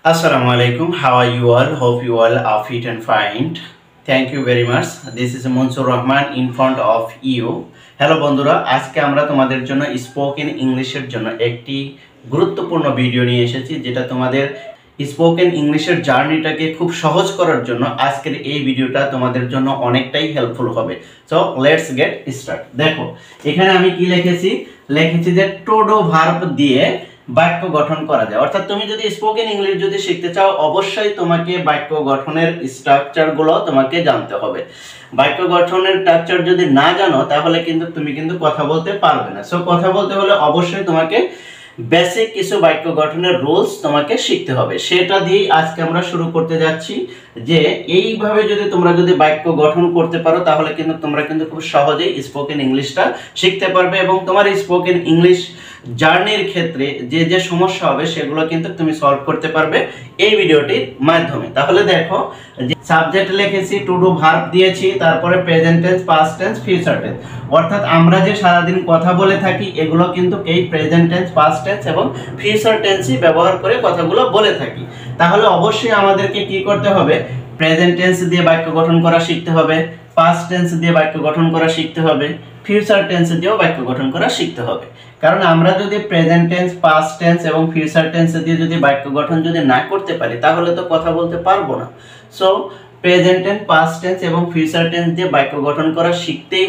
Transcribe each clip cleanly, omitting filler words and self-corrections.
Assalamu alaikum. How are you all? Hope you all are fit and fine. Thank you very much. This is Mansur Rahman in front of you. Hello বন্ধুরা, আজকে আমরা তোমাদের জন্য spoken ইংলিশের জন্য একটি গুরুত্বপূর্ণ ভিডিও নিয়ে এসেছি, যেটা তোমাদের স্পোকেন ইংলিশের জার্নিটাকে খুব সহজ করার জন্য আজকের এই ভিডিওটা তোমাদের জন্য অনেকটাই হেল্পফুল হবে। So let's get start. দেখো এখানে আমি কি লিখেছি যে টু ডু ভার্ব দিয়ে বাক্য গঠন করা যায়। অর্থাৎ তুমি যদি স্পোকেন ইংলিশ যদি শিখতে চাও, অবশ্যই তোমাকে বাক্য গঠনের স্ট্রাকচারগুলো তোমাকে জানতে হবে। বাক্য গঠনের স্ট্রাকচার যদি না জানো, তাহলে তুমি কথা বলতে পারবে না। সো কথা বলতে হলে অবশ্যই তোমাকে বেসিক কিছু বাক্য গঠনের রুলস তোমাকে শিখতে হবে। সেটা দিয়েই আজকে আমরা শুরু করতে যাচ্ছি, যে এইভাবে তোমরা যদি বাক্য গঠন করতে পারো, তাহলে তোমরা খুব সহজেই স্পোকেন ইংলিশটা শিখতে পারবে এবং তোমার স্পোকেন ইংলিশ জার্নির ক্ষেত্রে যে সমস্যা হবে সেগুলো তুমি সলভ করতে পারবে এই ভিডিওটির মাধ্যমে। তাহলে দেখো, যে সাবজেক্ট লিখেছি, টু ডু ভার্ব দিয়েছি, তারপরে present tense, past tense, future tense. অর্থাৎ আমরা যে সারাদিন কথা বলে থাকি, এগুলো এই প্রেজেন্ট টেন্স, পাস্ট টেন্স এবং ফিউচার টেন্সই ব্যবহার করে কথাগুলো বলে থাকি। তাহলে অবশ্যই আমাদেরকে কি করতে হবে? প্রেজেন্ট টেন্স দিয়ে বাক্য গঠন করা শিখতে হবে, পাস্ট টেন্স দিয়ে বাক্য গঠন করা শিখতে হবে, ফিউচার টেন্স দিয়েও বাক্য গঠন করা শিখতে হবে। কারণ আমরা যদি প্রেজেন্ট টেন্স, পাস্ট টেন্স এবং ফিউচার টেন্স দিয়ে যদি বাক্য গঠন না করতে পারি, তাহলে তো কথা বলতে পারবো না। So present tense, past tense এবং ফিউচার টেন্স দিয়ে বাক্য গঠন করা শিখতেই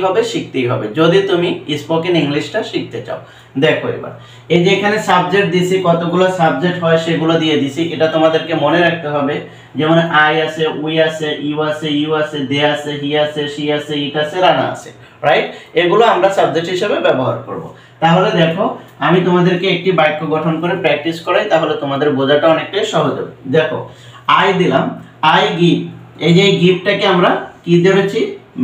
হবে যদি তুমি স্পোকেন ইংলিশটা শিখতে চাও। দেখো এবার এই যে এখানে সাবজেক্ট দিছি, কতগুলো সাবজেক্ট হয় সেগুলো দিয়ে দিছি। এটা তোমাদেরকে মনে রাখতে হবে। যেমন আই আছে, উই আছে, ইউ আছে, দে আছে, হি আছে, শি আছে, ইট আছে, রানা আছে, রাইট? এগুলো আমরা সাবজেক্ট হিসেবে ব্যবহার করব। তাহলে দেখো, আমি তোমাদেরকে একটি বাক্য গঠন করে প্র্যাকটিস করাই, তাহলে তোমাদের বোঝাটা অনেকটাই সহজ হবে। দেখো, আই দিলাম, আই গিভ। এই যে গিভটাকে আমরা কি ধরেছি?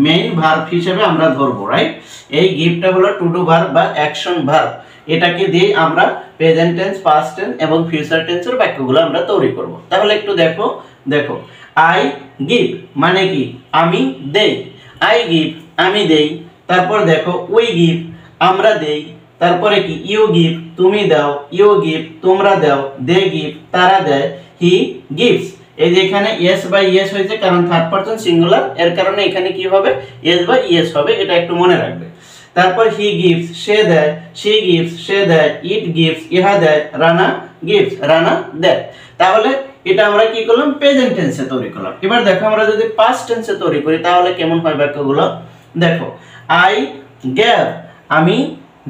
মেইন ভার্ব হিসেবে আমরা ধরবো, রাইট? এই গিভটা হলো টু ডু ভার্ব বা অ্যাকশন ভার্ব। এটাকে দিয়ে আমরা প্রেজেন্ট টেন্স, পাস্ট টেন্স এবং ফিউচার টেন্সের বাক্যগুলো আমরা তৈরি করব। তাহলে একটু দেখো আই গিভ মানে কি? আমি দেই। আই গিভ আমি দেই। তারপর দেখো, উই গিভ আমরা দেই। তারপরে কি? ইউ গিভ তুমি দাও, ইউ গিভ তোমরা দাও, দে গিভ তারা দেয়, হি গিভস। এই যে এখানে ইয়েস বাই ইয়েস হয়েছে, কারণ থার্ড পারসন সিঙ্গুলার, এর কারণে এখানে কি হবে? ইয়েস বাই ইয়েস হবে। এটা একটু মনে রাখবে। তারপর হি গিভস সে দেয়, শি গিভস সে দেয়, ইট গিভস ইহা দেয়, রানা গিভস রানা দেয়। তাহলে এটা আমরা কি করলাম? প্রেজেন্ট টেন্সে তৈরি করলাম। এবার দেখো, আমরা যদি পাস্ট টেন্সে তৈরি করি, তাহলে কেমন হয় বাক্যগুলো? দেখো, আই গেভ আমি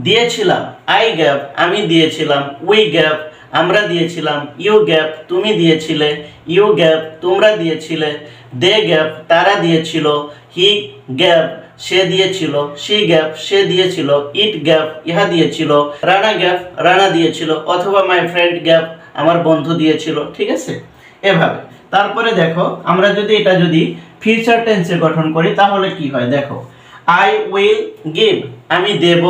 দিয়েছিলাম, আই গেভ আমি দিয়েছিলাম, উই গেভ আমরা দিয়েছিলাম, ইউ গেভ তুমি দিয়েছিলে, ইউ গেভ তোমরা দিয়েছিলে, দে গেভ তারা দিয়েছিল, হি গেভ সে দিয়েছিল, শি গেভ সে দিয়েছিল, ইট গেভ ইহা দিয়েছিল, রানা গেভ রানা দিয়েছিল, অথবা মাই ফ্রেন্ড গেভ আমার বন্ধু দিয়েছিল। ঠিক আছে? এভাবে। তারপরে দেখো, আমরা এটা ফিউচার টেন্সে গঠন করি, তাহলে কি হয়? দেখো, আই উইল গিভ আমি দেব,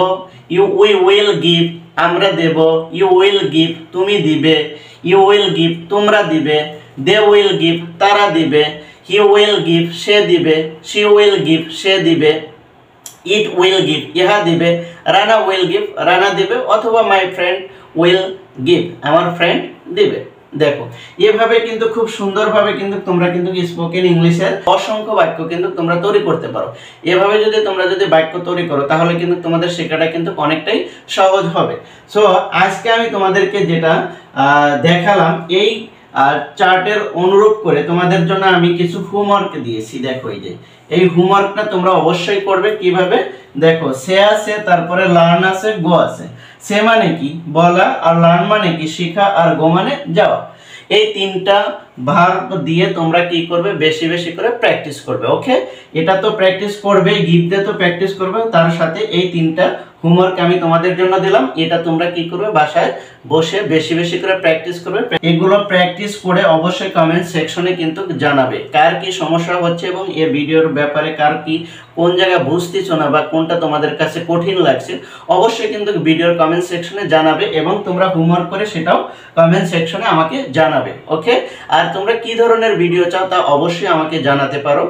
উই উইল গিভ আমরা দেব, ইউ উইল গিভ তুমি দিবে, ইউ উইল গিভ তোমরা দিবে, দে উইল গিভ তারা দিবে, হি উইল গিভ সে দিবে, শি উইল গিভ সে দিবে, ইট উইল গিভ ইহা দিবে, রানা উইল গিভ রানা দিবে, অথবা মাই ফ্রেন্ড উইল গিভ আমার ফ্রেন্ড দিবে। দেখো, এভাবে খুব সুন্দরভাবে তোমরা স্পোকেন ইংলিশের অসংখ্য বাক্য তোমরা তৈরি করতে পারো। এভাবে তোমরা বাক্য তৈরি করো, তাহলে তোমাদের শেখাটা অনেকটাই সহজ হবে। সো আজকে আমি তোমাদেরকে যেটা দেখালাম, এই চার্টের অনুরূপ করে তোমাদের জন্য আমি কিছু হোমওয়ার্ক দিয়েছি। দেখো, এই হোমওয়ার্কটা তোমরা অবশ্যই করবে। কিভাবে? দেখো, সে আছে, তারপরে লার্ন আছে, গো আছে। সে মানে কি? বলা, আর লার্ন মানে কি? শেখা, আর গো মানে যাওয়া। এই তিনটা ভার্ব দিয়ে তোমরা কি করবে? বেশি বেশি করে প্র্যাকটিস করবে। ওকে, এটা তো প্র্যাকটিস করবে, গিভ দিয়ে তো প্র্যাকটিস করবে, তার সাথে এই তিনটা হোমওয়ার্ক আমি তোমাদের জন্য দিলাম। এটা তোমরা কি করবে? বাসায় বসে বেশি বেশি করে প্র্যাকটিস করবে। এগুলো প্র্যাকটিস করে অবশ্যই কমেন্ট সেকশনে জানাবে কার কি সমস্যা হচ্ছে এবং এই ভিডিওর ব্যাপারে কার কি কোন জায়গা বুঝতেছো না বা কোনটা তোমাদের কাছে কঠিন লাগছে। অবশ্যই ভিডিওর কমেন্ট সেকশনে জানাবে এবং তোমরা হোমওয়ার্ক করে সেটাও কমেন্ট সেকশনে আমাকে জানাবে। ওকে, আর তোমরা কি ধরনের ভিডিও চাও তা অবশ্যই আমাকে জানাতে পারো।